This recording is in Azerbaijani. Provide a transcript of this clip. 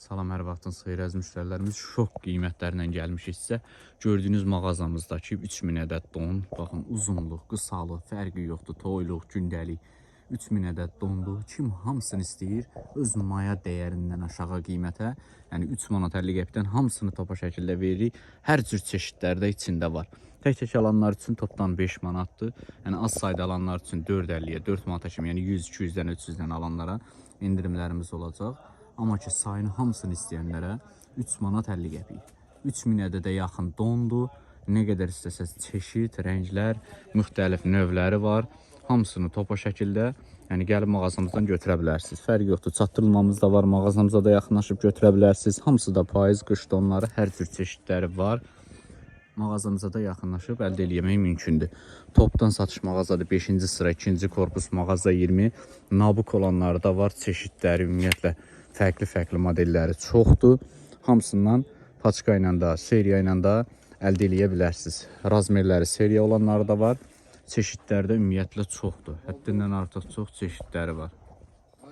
Salam, hər vaxtınız xeyir əziz müştərilərimiz. Şok qiymətlərlə gəlmişik sizə. Gördüyünüz mağazamızdakı 3000 ədəd don. Baxın, uzunluq, qısalıq, fərqi yoxdur. Toyluq, gündəlik 3000 ədəd dondur. Kim hamısını istəyir, öz maya dəyərindən aşağı qiymətə, yəni 3 manat 50 qəpikdən hamısını topa şəkildə veririk. Hər cür çeşidlər də içində var. Tək-tək alanlar üçün topdan 5 manatdır. Yəni az sayda alanlar üçün 4.50-yə, 4 manata kimi, yəni 100, 200-dən, 300-dən alanlara endirimlərimiz olacaq. Amma ki, sayını hamısını istəyənlərə 3 manat 50 qəpik. 3000 ədədə yaxın dondur. Nə qədər istəsəz çeşid, rənglər, müxtəlif növləri var. Hamısını topa şəkildə, yəni gəlib mağazamızdan götürə bilərsiniz. Fərqi yoxdur, çatdırılmamız da var, mağazamıza da yaxınlaşıb götürə bilərsiniz. Hamısı da payız, qış donları, hər cür çeşidləri var. Mağazamıza da yaxınlaşıb əldə eləmək mümkündür. Topdan satış mağazadır, 5-ci sıra, 2-ci korpus, mağaza 20. Nabuk olanları da var, çeşidləri ümumiyyətlə fərqli modelləri çoxdur. Hamısından paçka ilə də, seriya ilə də əldə eləyə bilərsiniz. Razmerləri seriya olanları da var. Çeşidləri də ümumiyyətlə çoxdur. Həddindən artıq çox çeşidləri var.